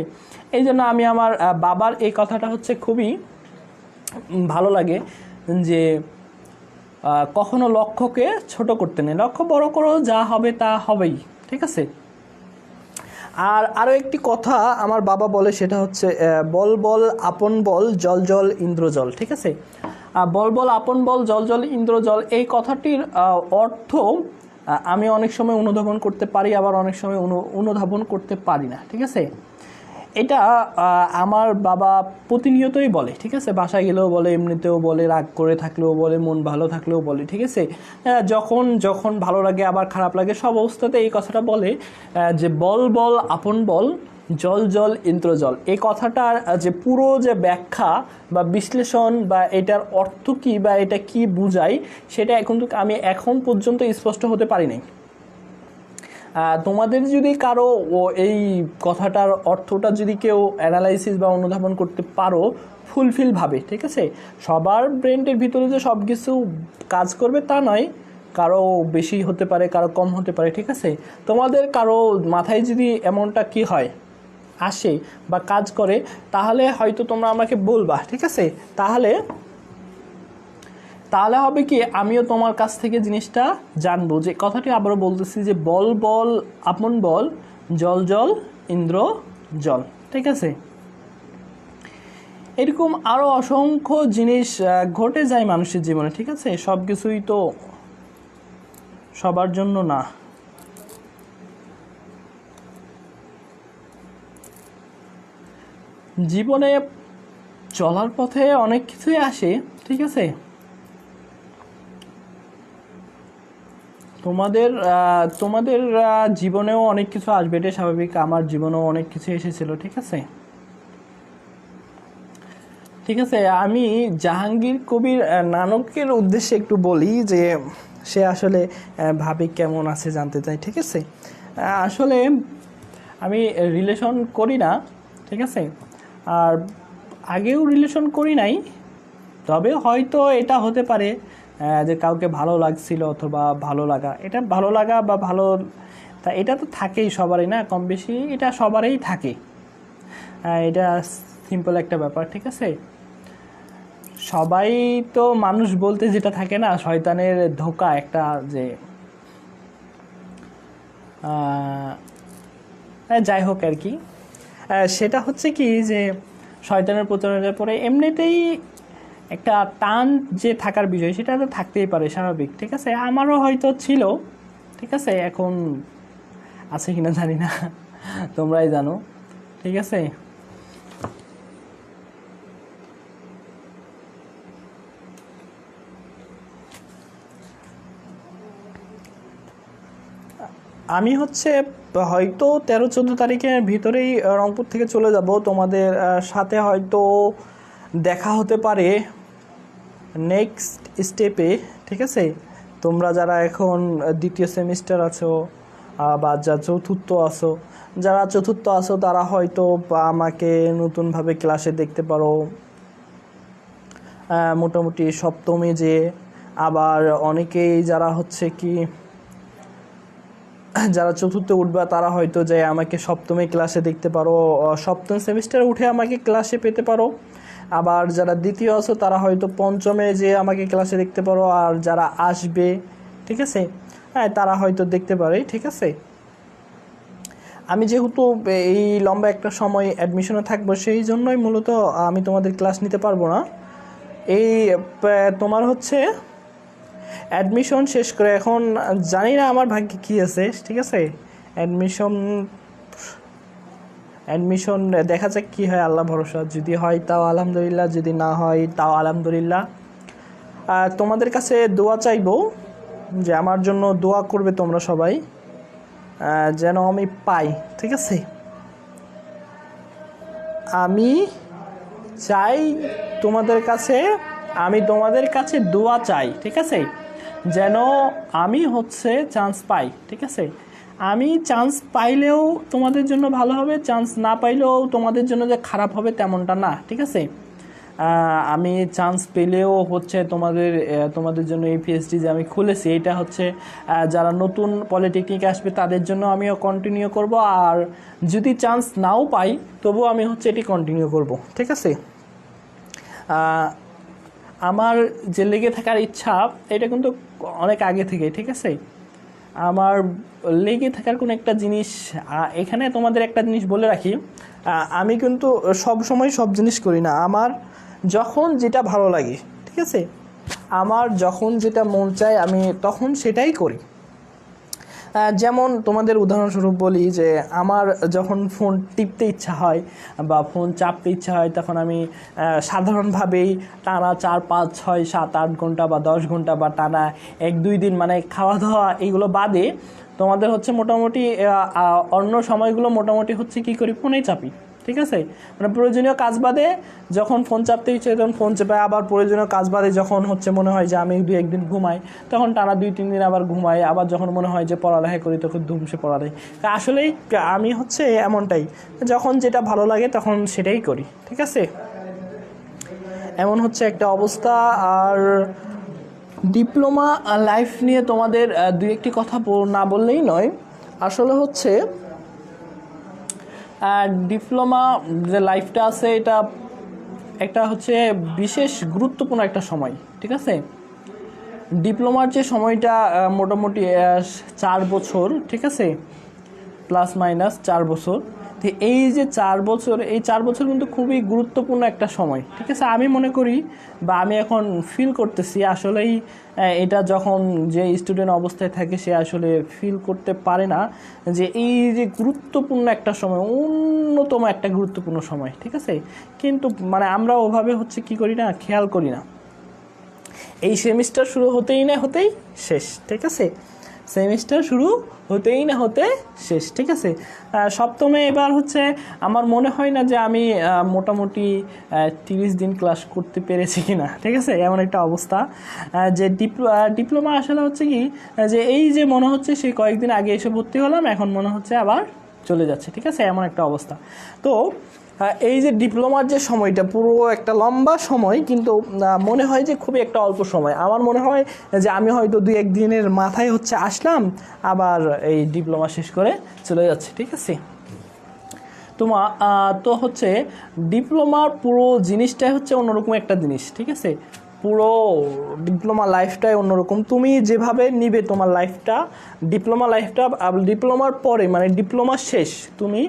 এই জন্য আমি আমার বাবার এই কথাটা হচ্ছে খুবই ভালো লাগে যে কখনো লক্ষ্যকে ছোট করতে নেই, লক্ষ্য বড় করো, যা হবে তা হবেই, ঠিক আছে। আর আরও একটি কথা আমার বাবা বলে, সেটা হচ্ছে বল বল আপন বল, জল জল ইন্দ্রজল, ঠিক আছে। বল বল আপন বল, জল জল ইন্দ্রজল, এই কথাটির অর্থ আমি অনেক সময় অনুধাবন করতে পারি, আবার অনেক সময় অনুধাবন করতে পারি না, ঠিক আছে। এটা আমার বাবা প্রতিনিয়তই বলে, ঠিক আছে, বাসায় গেলেও বলে, এমনিতেও বলে, রাগ করে থাকলেও বলে, মন ভালো থাকলেও বলে, ঠিক আছে। যখন যখন ভালো লাগে আবার খারাপ লাগে, সব অবস্থাতে এই কথাটা বলে যে বল বল আপন বল, জল জল ইন্দ্রজল। এই কথাটার যে পুরো যে ব্যাখ্যা বা বিশ্লেষণ বা এটার অর্থ কী বা এটা কি বুঝায়, সেটা আমি এখন পর্যন্ত স্পষ্ট হতে পারি নাই। তোমাদের যদি কারো এই কথাটার অর্থটা যদি কেউ অ্যানালাইসিস বা অনুধাবন করতে পারো ফুলফিলভাবে, ঠিক আছে, সবার ব্রেনের ভিতরে যে সব কিছু কাজ করবে তা নয়, কারো বেশি হতে পারে, কারো কম হতে পারে, ঠিক আছে। তোমাদের কারো মাথায় যদি এমনটা কি হয়, আসে বা কাজ করে, তাহলে হয়তো তোমরা আমাকে বলবা, ঠিক আছে। তাহলে হবে কি, আমিও তোমার কাছ থেকে জিনিসটা জানবো। যে কথাটি আবারও বলতেছি যে বল বল আপন বল, জল জল ইন্দ্র জল, ঠিক আছে। এরকম আরও অসংখ্য জিনিস ঘটে যায় মানুষের জীবনে, ঠিক আছে। সব কিছুই তো সবার জন্য না। জীবনে চলার পথে অনেক কিছুই আসে, ঠিক আছে। তোমাদের জীবনেও অনেক কিছু আসবে, এটা স্বাভাবিক। আমার জীবনেও অনেক কিছু এসেছিল, ঠিক আছে। ঠিক আছে, আমি জাহাঙ্গীর কবির নানকের উদ্দেশ্যে একটু বলি যে সে আসলে ভাবি কেমন আছে জানতে চাই, ঠিক আছে। আসলে আমি রিলেশন করি না, ঠিক আছে, আর আগেও রিলেশন করি নাই। তবে হয়তো এটা হতে পারে যে কাউকে ভালো লাগছিল অথবা ভালো লাগা, এটা ভালো লাগা বা ভালো, তা এটা তো থাকেই সবারই, না কম বেশি, এটা সবারই থাকে। এটা সিম্পল একটা ব্যাপার, ঠিক আছে। সবাই তো মানুষ বলতে যেটা থাকে না, শয়তানের ধোঁকা একটা, যে যাই হোক আর কি, সেটা হচ্ছে কি যে শয়তানের প্রচারণার পরে এমনিতেই একটা টান যে থাকার বিষয়, সেটা তো থাকতেই পারে, স্বাভাবিক, ঠিক আছে। আমারও হয়তো ছিল, ঠিক আছে, এখন আছে কিনা জানি না, তোমরাই জানো, ঠিক আছে। আমি হচ্ছে হয়তো 13-14 তারিখের ভিতরেই রংপুর থেকে চলে যাব। তোমাদের সাথে হয়তো দেখা হতে পারে নেক্সট স্টেপে, ঠিক আছে। তোমরা যারা এখন দ্বিতীয় সেমিস্টার আছো বা যারা চতুর্থ আছো তারা হয়তো আমাকে নতুনভাবে ক্লাসে দেখতে পারো মোটামুটি সপ্তমে যে। আবার অনেকেই যারা হচ্ছে কি যারা চতুর্থে উঠবা তারা হয়তো যে আমাকে সপ্তমে ক্লাসে দেখতে পারো, সপ্তম সেমিস্টারে উঠে আমাকে ক্লাসে পেতে পারো। আবার যারা দ্বিতীয় আছো তারা হয়তো পঞ্চমে যে আমাকে ক্লাসে দেখতে পারো, আর যারা আসবে, ঠিক আছে, হ্যাঁ, তারা হয়তো দেখতে পারে, ঠিক আছে। আমি যেহেতু এই লম্বা একটা সময় অ্যাডমিশনে থাকবো, সেই জন্যই মূলত আমি তোমাদের ক্লাস নিতে পারবো না। এই তোমার হচ্ছে অ্যাডমিশন শেষ করে এখন জানি না আমার ভাগ্যে কী আছে, ঠিক আছে। অ্যাডমিশন দেখা যাক কী হয়, আল্লাহ ভরসা। যদি হয় তাও আলহামদুলিল্লাহ, যদি না হয় তাও আলহামদুলিল্লাহ। তোমাদের কাছে দোয়া চাইবো, যে আমার জন্য দোয়া করবে তোমরা সবাই, যেন আমি পাই, ঠিক আছে। আমি চাই তোমাদের কাছে, আমি তোমাদের কাছে দোয়া চাই, ঠিক আছে, যেন আমি হচ্ছে চান্স পাই, ঠিক আছে। আমি চান্স পাইলেও তোমাদের জন্য ভালো হবে, চান্স না পাইলেও তোমাদের জন্য যে খারাপ হবে তেমনটা না, ঠিক আছে। আমি চান্স পেলেও হচ্ছে তোমাদের জন্য এই পিএইচডি যে আমি খুলেছি, এটা হচ্ছে যারা নতুন পলিটেকনিকে আসবে তাদের জন্য আমিও কন্টিনিউ করব। আর যদি চান্স নাও পাই তবুও আমি হচ্ছে এটি কন্টিনিউ করব, ঠিক আছে। আমার যে লেগে থাকার ইচ্ছা, এটা কিন্তু অনেক আগে থেকে, ঠিক আছে। আমার লেগে থাকার কোনো একটা জিনিস, এখানে তোমাদের একটা জিনিস বলে রাখি, আমি কিন্তু সব সময় সব জিনিস করি না। আমার যখন যেটা ভালো লাগে, ঠিক আছে, আমার যখন যেটা মন চায় আমি তখন সেটাই করি। যেমন তোমাদের উদাহরণস্বরূপ বলি, যে আমার যখন ফোন টিপতে ইচ্ছা হয় বা ফোন চাপতে ইচ্ছা হয়, তখন আমি সাধারণভাবেই টানা 4, 5, 6, 7, 8 ঘন্টা বা 10 ঘন্টা বা টানা 1-2 দিন, মানে খাওয়া দাওয়া এইগুলো বাদে তোমাদের হচ্ছে মোটামুটি অন্য সময়গুলো মোটামুটি হচ্ছে কী করি, ফোনেই চাপি, ঠিক আছে। মানে প্রয়োজনীয় কাজ বাদে যখন ফোন চাপতে ইচ্ছে তখন ফোন চেপাই, আবার প্রয়োজনীয় কাজ বাদে যখন হচ্ছে মনে হয় যে আমি 2-1 দিন ঘুমাই, তখন টানা 2-3 দিন আবার ঘুমাই। আবার যখন মনে হয় যে পড়ালেখা করি তখন ধুমসে পড়ালেখা। আসলেই আমি হচ্ছে এমনটাই, যখন যেটা ভালো লাগে তখন সেটাই করি, ঠিক আছে। এমন হচ্ছে একটা অবস্থা। আর ডিপ্লোমা লাইফ নিয়ে তোমাদের 2-1টি কথা না বললেই নয়। আসলে হচ্ছে ডিপ্লোমা যে লাইফটা আছে, এটা একটা হচ্ছে বিশেষ গুরুত্বপূর্ণ একটা সময়, ঠিক আছে। ডিপ্লোমার যে সময়টা মোটামুটি 4 বছর, ঠিক আছে, প্লাস মাইনাস 4 বছর। তো এই যে 4 বছর, এই 4 বছর কিন্তু খুবই গুরুত্বপূর্ণ একটা সময়, ঠিক আছে। আমি মনে করি বা আমি এখন ফিল করতেছি, আসলেই এটা যখন যে স্টুডেন্ট অবস্থায় থাকে সে আসলে ফিল করতে পারে না যে এই যে গুরুত্বপূর্ণ একটা সময়, অন্যতম একটা গুরুত্বপূর্ণ সময়, ঠিক আছে। কিন্তু মানে আমরা ওভাবে হচ্ছে কি করি না, খেয়াল করি না। এই সেমিস্টার শুরু হতেই না হতেই শেষ, ঠিক আছে। সেমিস্টার শুরু হতেই না হতে শেষ, ঠিক আছে। সপ্তমে এবার হচ্ছে আমার মনে হয় না যে আমি মোটামুটি 30 দিন ক্লাস করতে পেরেছি কিনা, ঠিক আছে। এমন একটা অবস্থা যে ডিপ্লোমা আসলে হচ্ছে কি, যে এই যে মনে হচ্ছে সেই কয়েকদিন আগে এসে ভর্তি হলাম, এখন মনে হচ্ছে আবার চলে যাচ্ছে, ঠিক আছে, এমন একটা অবস্থা। তো এই যে ডিপ্লোমার যে সময়টা পুরো একটা লম্বা সময়, কিন্তু মনে হয় যে খুবই একটা অল্প সময়। আমার মনে হয় যে আমি হয়তো 2-1 দিনের মাথায় হচ্ছে আসলাম, আবার এই ডিপ্লোমা শেষ করে চলে যাচ্ছে, ঠিক আছে। তো হচ্ছে ডিপ্লোমার পুরো জিনিসটাই হচ্ছে অন্যরকম একটা জিনিস, ঠিক আছে। পুরো ডিপ্লোমা লাইফটাই অন্যরকম। তুমি যেভাবে নিবে তোমার লাইফটা, ডিপ্লোমার পরে মানে ডিপ্লোমা শেষ, তুমি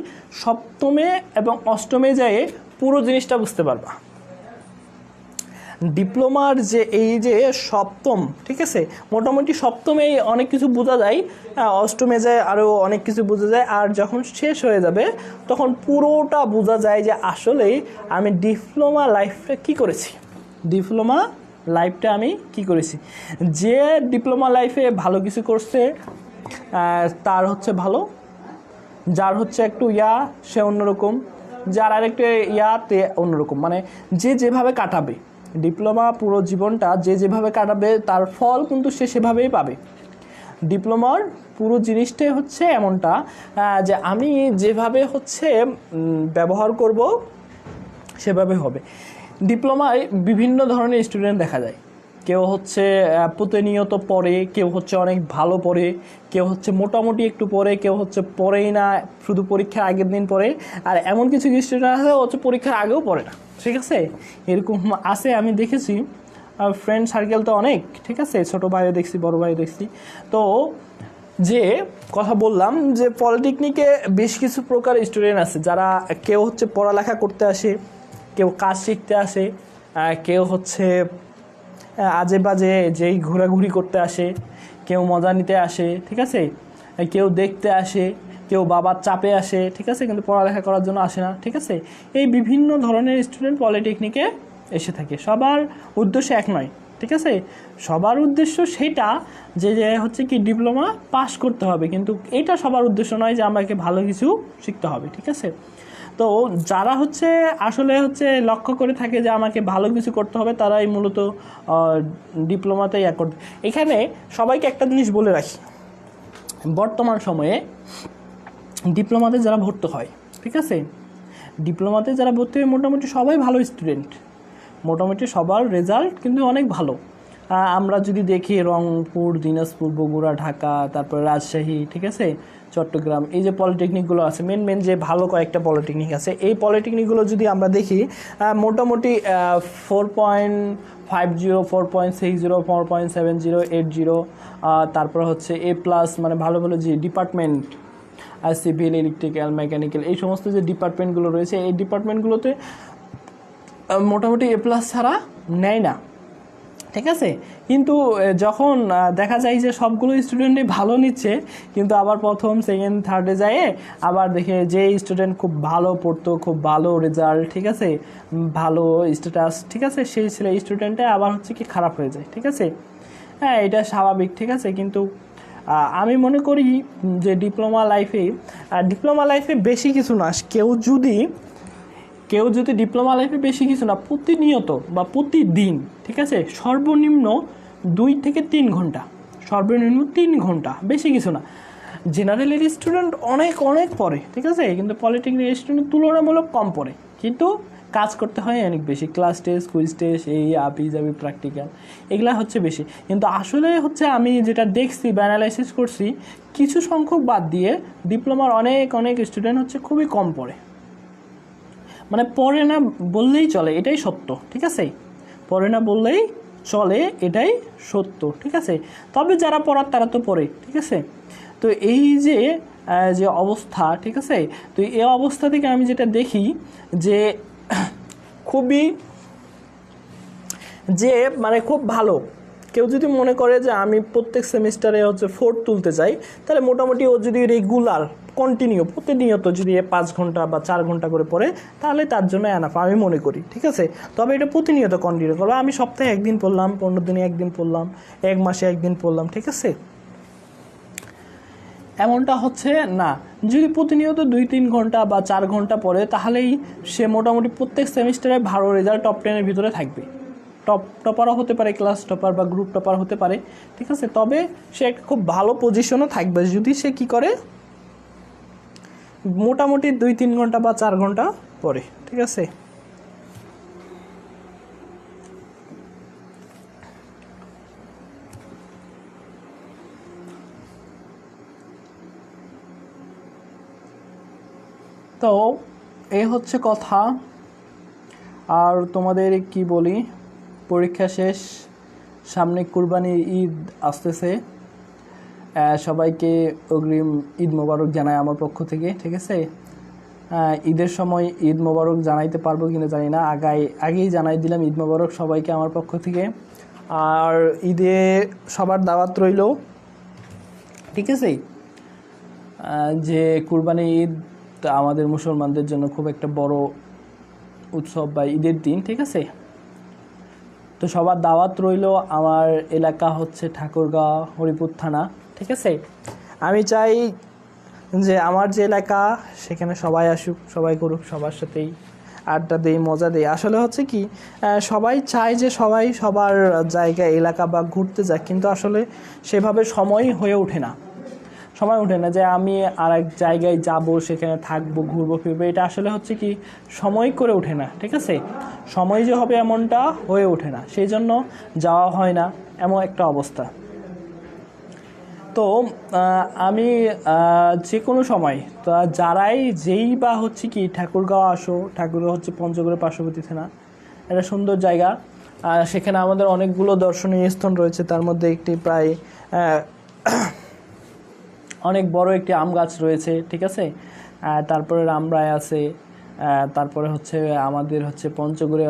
সপ্তমে এবং অষ্টমে যেয়ে পুরো জিনিসটা বুঝতে পারবা। ডিপ্লোমার যে এই যে সপ্তম, ঠিক আছে, মোটামুটি সপ্তমেই অনেক কিছু বোঝা যায়, অষ্টমে যায় আরও অনেক কিছু বোঝা যায়, আর যখন শেষ হয়ে যাবে তখন পুরোটা বোঝা যায় যে আসলেই আমি ডিপ্লোমা লাইফটা কী করেছি, ডিপ্লোমা লাইফটা আমি কি করেছি। যে ডিপ্লোমা লাইফে ভালো কিছু করছে তার হচ্ছে ভালো, যার হচ্ছে একটু সে অন্যরকম, যার আরেকটু ইয়াতে অন্যরকম, মানে যে যেভাবে কাটাবে ডিপ্লোমা পুরো জীবনটা, যে যেভাবে কাটাবে তার ফল কিন্তু সে সেভাবেই পাবে। ডিপ্লোমার পুরো জিনিসটাই হচ্ছে এমনটা যে আমি যেভাবে হচ্ছে ব্যবহার করব সেভাবে হবে। ডিপ্লোমায় বিভিন্ন ধরনের স্টুডেন্ট দেখা যায়, কেউ হচ্ছে প্রতিনিয়ত পড়ে, কেউ হচ্ছে অনেক ভালো পড়ে, কেউ হচ্ছে মোটামুটি একটু পড়ে, কেউ হচ্ছে পড়েই না, শুধু পরীক্ষার আগের দিন পড়ে, আর এমন কিছু স্টুডেন্ট আছে হচ্ছে পরীক্ষার আগেও পড়ে না। ঠিক আছে, এরকম আছে, আমি দেখেছি ফ্রেন্ড সার্কেল তো অনেক। ঠিক আছে, ছোটো ভাইও দেখছি, বড় ভাইও দেখছি। তো যে কথা বললাম যে পলিটেকনিকে বেশ কিছু প্রকার স্টুডেন্ট আছে, যারা কেউ হচ্ছে পড়ালেখা করতে আসে, কেউ কাজ শিখতে আসে, কেউ হচ্ছে আজে বাজে যেই ঘোরাঘুরি করতে আসে, কেউ মজা নিতে আসে। ঠিক আছে, কেউ দেখতে আসে, কেউ বাবার চাপে আসে। ঠিক আছে, কিন্তু পড়ালেখা করার জন্য আসে না। ঠিক আছে, এই বিভিন্ন ধরনের স্টুডেন্ট পলিটেকনিকে এসে থাকে। সবার উদ্দেশ্য এক নয়। ঠিক আছে, সবার উদ্দেশ্য সেটা যে হচ্ছে কি ডিপ্লোমা পাস করতে হবে, কিন্তু এটা সবার উদ্দেশ্য নয় যে আমাকে ভালো কিছু শিখতে হবে। ঠিক আছে, তো যারা হচ্ছে আসলে হচ্ছে লক্ষ্য করে থাকে যে আমাকে ভালো কিছু করতে হবে, তারাই মূলত ডিপ্লোমাতে করতে। এখানে সবাইকে একটা জিনিস বলে রাখি, বর্তমান সময়ে ডিপ্লোমাতে যারা ভর্তি হয়, ঠিক আছে, ডিপ্লোমাতে যারা ভর্তি হয় মোটামুটি সবাই ভালো স্টুডেন্ট, মোটামুটি সবার রেজাল্ট কিন্তু অনেক ভালো। আমরা যদি দেখি রংপুর, দিনাজপুর, বগুড়া, ঢাকা, তারপরে রাজশাহী, ঠিক আছে, চট্টগ্রাম, এই যে পলিটেকনিকগুলো আছে, মেন যে ভালো কয়েকটা পলিটেকনিক আছে, এই পলিটেকনিকগুলো যদি আমরা দেখি মোটামুটি 4.50, 4.60, 4.70, 80, তারপর হচ্ছে A+, মানে ভালো ভালো যে ডিপার্টমেন্ট আর সিভিল, ইলেকট্রিক্যাল, মেকানিক্যাল, এই সমস্ত যে ডিপার্টমেন্টগুলো রয়েছে, এই ডিপার্টমেন্টগুলোতে মোটামুটি A+ ছাড়া নেয় না। ঠিক আছে, কিন্তু যখন দেখা যায় যে সবগুলো স্টুডেন্টই ভালো নিচ্ছে, কিন্তু আবার প্রথম, সেকেন্ড, থার্ডে যায় আবার দেখে যে স্টুডেন্ট খুব ভালো পড়তো, খুব ভালো রেজাল্ট, ঠিক আছে, ভালো স্ট্যাটাস, ঠিক আছে, সেই ছেলে স্টুডেন্টে আবার হচ্ছে কি খারাপ হয়ে যায়। ঠিক আছে, হ্যাঁ, এটা স্বাভাবিক। ঠিক আছে, কিন্তু আমি মনে করি যে ডিপ্লোমা লাইফে বেশি কিছু না, কেউ যদি ডিপ্লোমা লাইফে বেশি কিছু না, প্রতিনিয়ত বা প্রতিদিন, ঠিক আছে, সর্বনিম্ন 2 থেকে 3 ঘন্টা, সর্বনিম্ন 3 ঘন্টা, বেশি কিছু না। জেনারেলের স্টুডেন্ট অনেক পড়ে, ঠিক আছে, কিন্তু পলিটেকনিক স্টুডেন্ট তুলনামূলক কম পড়ে, কিন্তু কাজ করতে হয় অনেক বেশি। ক্লাস টেস্ট, কুইজ টেস্ট, এই আবি প্র্যাকটিক্যাল, এগুলা হচ্ছে বেশি। কিন্তু আসলে হচ্ছে আমি যেটা দেখছি বা অ্যানালাইসিস করছি, কিছু সংখ্যক বাদ দিয়ে ডিপ্লোমার অনেক স্টুডেন্ট হচ্ছে খুবই কম পড়ে, মানে পড়ে না বললেই চলে, এটাই সত্য। ঠিক আছে, পড়ে না বললেই চলে, এটাই সত্য। ঠিক আছে, তবে যারা পড়ার তারা তো পড়ে। ঠিক আছে, তো এই যে অবস্থা, ঠিক আছে, তো এই অবস্থা থেকে আমি যেটা দেখি যে খুবই মানে খুব ভালো। কেউ যদি মনে করে যে আমি প্রত্যেক সেমিস্টারে হচ্ছে 4 তুলতে চাই, তাহলে মোটামুটি ও যদি রেগুলার প্রতিনিয়ত যদি 5 ঘন্টা বা 4 ঘন্টা করে পড়ে, তাহলে তার জন্য এনাফ আমি মনে করি। ঠিক আছে, তবে এটা প্রতিনিয়ত কন্টিনিউ করবো। আমি সপ্তাহে 1 দিন পড়লাম, 15 দিনে 1 দিন পড়লাম, 1 মাসে 1 দিন পড়লাম, ঠিক আছে, এমনটা হচ্ছে না। যদি প্রতিনিয়ত 2-3 ঘন্টা বা 4 ঘন্টা পড়ে, তাহলেই সে মোটামুটি প্রত্যেক সেমিস্টারে ভালো রেজাল্ট টপ 10-এর ভিতরে থাকবে। টপারও হতে পারে, ক্লাস টপার বা গ্রুপ টপার হতে পারে। ঠিক আছে, তবে সে একটা খুব ভালো পজিশনও থাকবে যদি সে কি করে, মোটামুটি 2-3 ঘন্টা বা 4 ঘন্টা পড়ে। ঠিক আছে, তো এই হচ্ছে কথা। আর তোমাদের কি বলি, পরীক্ষা শেষ, সামনে কুরবানির ঈদ আসতেছে, সবাইকে অগ্রিম ঈদ মোবারক জানাই আমার পক্ষ থেকে। ঠিক আছে, ঈদের সময় ঈদ মোবারক জানাইতে পারবো কিনা জানি না, আগেই জানাই দিলাম ঈদ মোবারক সবাইকে আমার পক্ষ থেকে। আর ঈদে সবার দাওয়াত রইল। ঠিক আছে, যে কুরবানি ঈদ আমাদের মুসলমানদের জন্য খুব একটা বড় উৎসব বা ঈদের দিন। ঠিক আছে, তো সবার দাওয়াত রইল। আমার এলাকা হচ্ছে ঠাকুরগাঁও, হরিপুর থানা। ঠিক আছে, আমি চাই যে আমার যে এলাকা সেখানে সবাই আসুক, সবাই করুক, সবার সাথেই আড্ডা দেই, মজা দেই। আসলে হচ্ছে কি, সবাই চায় যে সবাই সবার জায়গা, এলাকা বা ঘুরতে যায়, কিন্তু আসলে সেভাবে সময়ই হয়ে ওঠে না। সময় ওঠে না যে আমি আর এক জায়গায় যাব, সেখানে থাকবো, ঘুরবো ফিরবো, এটা আসলে হচ্ছে কি সময় করে ওঠে না, ঠিক আছে। সময় যে হবে এমনটা হয়ে ওঠে না, সেই জন্য যাওয়া হয় না, এমন একটা অবস্থা। তো আমি যে কোনো সময় তো যারাই যেই বা হচ্ছে কি ঠাকুরগাঁও আসো, ঠাকুরগাঁও হচ্ছে পঞ্চগড়ের পার্শ্ববর্তী থানা, একটা সুন্দর জায়গা। সেখানে আমাদের অনেকগুলো দর্শনীয় স্থান রয়েছে, তার মধ্যে একটি প্রায় অনেক বড় একটি আম গাছ রয়েছে, ঠিক আছে। তারপরে রামরায় আছে, তারপরে হচ্ছে আমাদের হচ্ছে পঞ্চগড়ে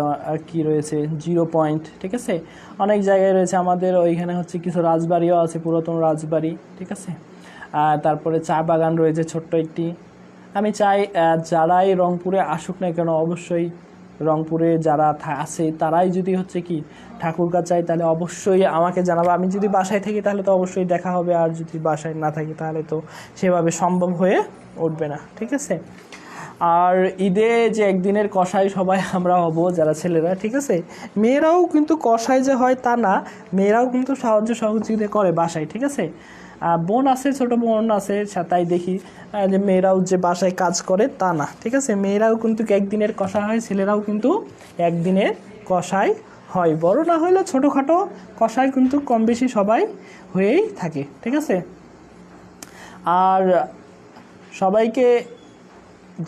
কি রয়েছে, 0 পয়েন্ট, ঠিক আছে। অনেক জায়গায় রয়েছে আমাদের, ওইখানে হচ্ছে কিছু রাজবাড়িও আছে, পুরাতন রাজবাড়ি, ঠিক আছে। তারপরে চা বাগান রয়েছে ছোট্ট একটি। আমি চাই যারাই রংপুরে আসুক না কেন, অবশ্যই রংপুরে যারা আছে তারাই যদি হচ্ছে কি ঠাকুরগাঁ চাই, তাহলে অবশ্যই আমাকে জানাবো। আমি যদি বাসায় থাকি তাহলে তো অবশ্যই দেখা হবে, আর যদি বাসায় না থাকি তাহলে তো সেভাবে সম্ভব হয়ে উঠবে না, ঠিক আছে। আর ঈদে যে একদিনের কষাই সবাই আমরা হব যারা ছেলেরা, ঠিক আছে। মেয়েরাও কিন্তু কষাই যে হয় তা না, মেয়েরাও কিন্তু সাহায্য সহযোগিতা করে বাসায়, ঠিক আছে। বোন আছে, ছোটো বোন আছে, তাই দেখি যে মেয়েরাও যে বাসায় কাজ করে তা না, ঠিক আছে। মেয়েরাও কিন্তু একদিনের কষা হয়, ছেলেরাও কিন্তু একদিনের কষাই হয়। বড় না হলেও ছোটোখাটো কষাই কিন্তু কম বেশি সবাই হয়েই থাকে, ঠিক আছে। আর সবাইকে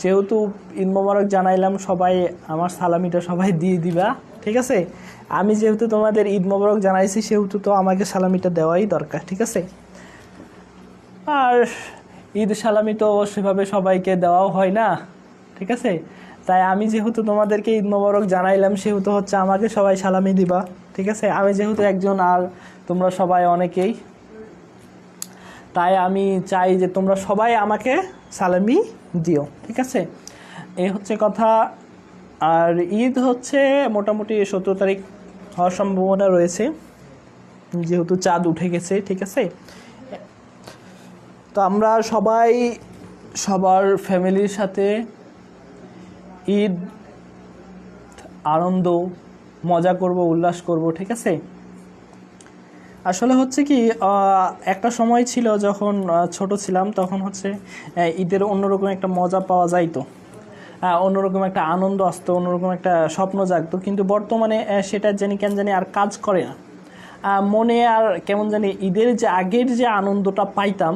যেহেতু ঈদ মোবারক জানাইলাম, সবাই আমার সালামিটা সবাই দিয়ে দিবা, ঠিক আছে। আমি যেহেতু তোমাদের ঈদ মোবারক জানাইছি, সেহেতু তো আমাকে সালামিটা দেওয়াই দরকার, ঠিক আছে। আর ঈদ সালামি তো সেভাবে সবাইকে দেওয়াও হয় না, ঠিক আছে। তাই আমি যেহেতু তোমাদেরকে ঈদ মোবারক জানাইলাম, সেহেতু হচ্ছে আমাকে সবাই সালামি দিবা, ঠিক আছে। আমি যেহেতু একজন আর তোমরা সবাই অনেকেই, তাই আমি চাই যে তোমরা সবাই আমাকে সালামি দিও, ঠিক আছে। এই হচ্ছে কথা। আর ঈদ হচ্ছে মোটামুটি 17 তারিখ হওয়ার সম্ভাবনা রয়েছে, যেহেতু চাঁদ উঠে গেছে, ঠিক আছে। তো আমরা সবাই সবার ফ্যামিলির সাথে ঈদ আনন্দ মজা করব, উল্লাস করব, ঠিক আছে। আসলে হচ্ছে কি একটা সময় ছিল যখন ছোট ছিলাম, তখন হচ্ছে ঈদের অন্যরকম একটা মজা পাওয়া যাইতো, অন্যরকম একটা আনন্দ আসতো, অন্যরকম একটা স্বপ্ন জাগতো। কিন্তু বর্তমানে সেটা কেন জানি আর কাজ করে না মনে। আর কেমন জানি ঈদের যে আগের যে আনন্দটা পাইতাম,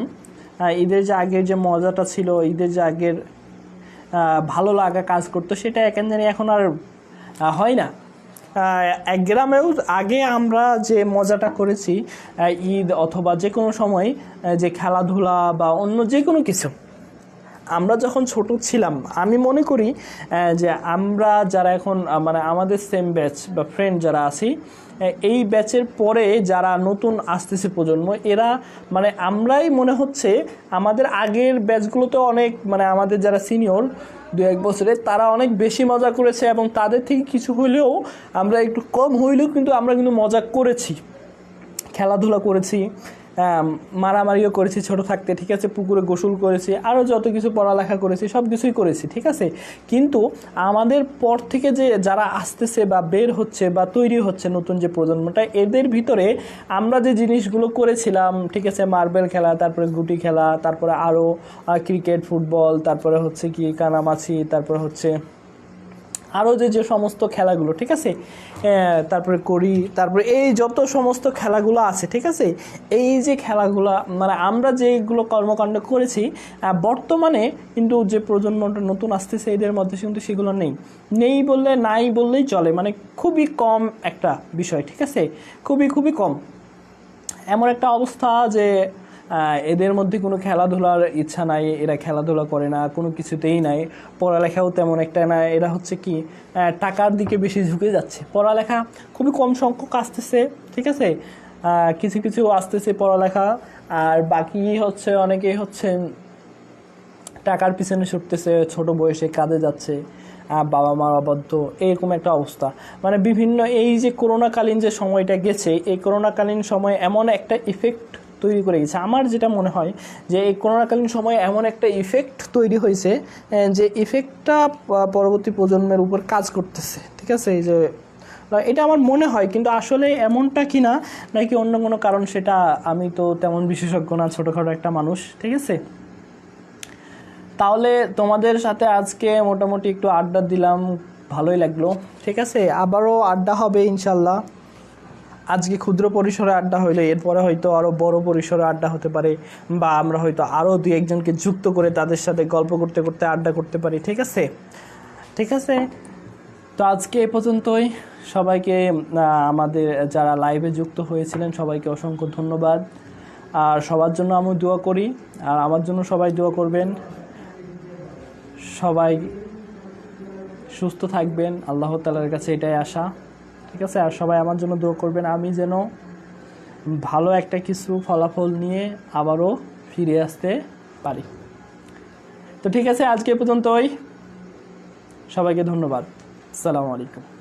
ঈদের যে আগের যে মজাটা ছিল, ঈদের যে আগের ভালো লাগা কাজ করতো, সেটা কেন জানি এখন আর হয় না। এক গ্রামেও আগে আমরা যে মজাটা করেছি ঈদ অথবা যে কোনো সময়, যে খেলাধুলা বা অন্য যে কোনো কিছু, আমরা যখন ছোট ছিলাম, আমি মনে করি যে আমরা যারা এখন মানে আমাদের সেম ব্যাচ বা ফ্রেন্ড যারা আছি, এই ব্যাচের পরে যারা নতুন আসতেছে প্রজন্ম, এরা মানে আমরাই মনে হচ্ছে আমাদের আগের ব্যাচগুলোতে অনেক, মানে আমাদের যারা সিনিয়র 2-1 বছরে, তারা অনেক বেশি মজা করেছে, এবং তাদের থেকে কিছু হলেও আমরা একটু কম হইলেও কিন্তু আমরা কিন্তু মজা করেছি, খেলাধুলা করেছি, মারামারিও করেছি ছোট থাকতে, ঠিক আছে। পুকুরে গোসল করেছি, আরও যত কিছু পড়ালেখা করেছি, সব কিছুই করেছি, ঠিক আছে। কিন্তু আমাদের পর থেকে যে যারা আসতেছে বা বের হচ্ছে বা তৈরি হচ্ছে নতুন যে প্রজন্মটা, এদের ভিতরে আমরা যে জিনিসগুলো করেছিলাম, ঠিক আছে, মার্বেল খেলা, তারপরে গুটি খেলা, তারপরে আরও ক্রিকেট, ফুটবল, তারপরে হচ্ছে কি কানামাছি, তারপরে হচ্ছে আরও যে সমস্ত খেলাগুলো, ঠিক আছে, তারপরে করি, তারপরে এই যত সমস্ত খেলাগুলো আছে, ঠিক আছে, এই যে খেলাগুলো মানে আমরা যেগুলো কর্মকাণ্ড করেছি, বর্তমানে কিন্তু যে প্রজন্মটা নতুন আসতেছে এদের মধ্যে কিন্তু সেগুলো নেই বললে নাই বললেই চলে, মানে খুবই কম একটা বিষয়, ঠিক আছে, খুবই কম। এমন একটা অবস্থা যে এদের মধ্যে কোনো খেলাধুলার ইচ্ছা নাই, এরা খেলাধুলা করে না, কোনো কিছুতেই নাই, পড়ালেখাও তেমন একটা না, এরা হচ্ছে কি টাকার দিকে বেশি ঝুঁকে যাচ্ছে। পড়ালেখা খুবই কম সংখ্যক আসতেছে, ঠিক আছে, কিছু আসতেছে পড়ালেখা, আর বাকি হচ্ছে অনেকেই হচ্ছে টাকার পিছনে ছুটতেছে, ছোট বয়সে কাজে যাচ্ছে, বাবা মার অবাধ্য, এরকম একটা অবস্থা। মানে বিভিন্ন এই যে করোনাকালীন যে সময়টা গেছে, এই করোনাকালীন সময় এমন একটা ইফেক্ট তৈরি করে গেছে, আমার যেটা মনে হয় যে এই করোনাকালীন সময়ে এমন একটা ইফেক্ট তৈরি হয়েছে যে ইফেক্টটা পরবর্তী প্রজন্মের উপর কাজ করতেছে, ঠিক আছে। এই যে
এটা আমার মনে হয়, কিন্তু আসলে এমনটা কি না নাকি অন্য কোনো কারণ, সেটা আমি তো তেমন বিশেষজ্ঞ না, ছোটোখাটো একটা মানুষ, ঠিক আছে। তাহলে তোমাদের সাথে আজকে মোটামুটি একটু আড্ডা দিলাম, ভালোই লাগলো, ঠিক আছে। আবারও আড্ডা হবে ইনশাল্লাহ। আজকে ক্ষুদ্র পরিসরে আড্ডা হইলে এরপরে হয়তো আরও বড় পরিসরে আড্ডা হতে পারে, বা আমরা হয়তো আরও দুই একজনকে যুক্ত করে তাদের সাথে গল্প করতে করতে আড্ডা করতে পারি, ঠিক আছে। ঠিক আছে, তো আজকে এ পর্যন্তই। সবাইকে আমাদের যারা লাইভে যুক্ত হয়েছিলেন সবাইকে অসংখ্য ধন্যবাদ। আর সবার জন্য আমি দোয়া করি, আর আমার জন্য সবাই দোয়া করবেন। সবাই সুস্থ থাকবেন, আল্লাহ তাআলার কাছে এটাই আশা, ঠিক আছে। আর সবাই আমার জন্য দোয়া করবেন, আমি যেন ভালো একটা কিছু ফলাফল নিয়ে আবারও ফিরে আসতে পারি। তো ঠিক আছে, আজকে এ পর্যন্তই। সবাইকে ধন্যবাদ। আসসালামু আলাইকুম।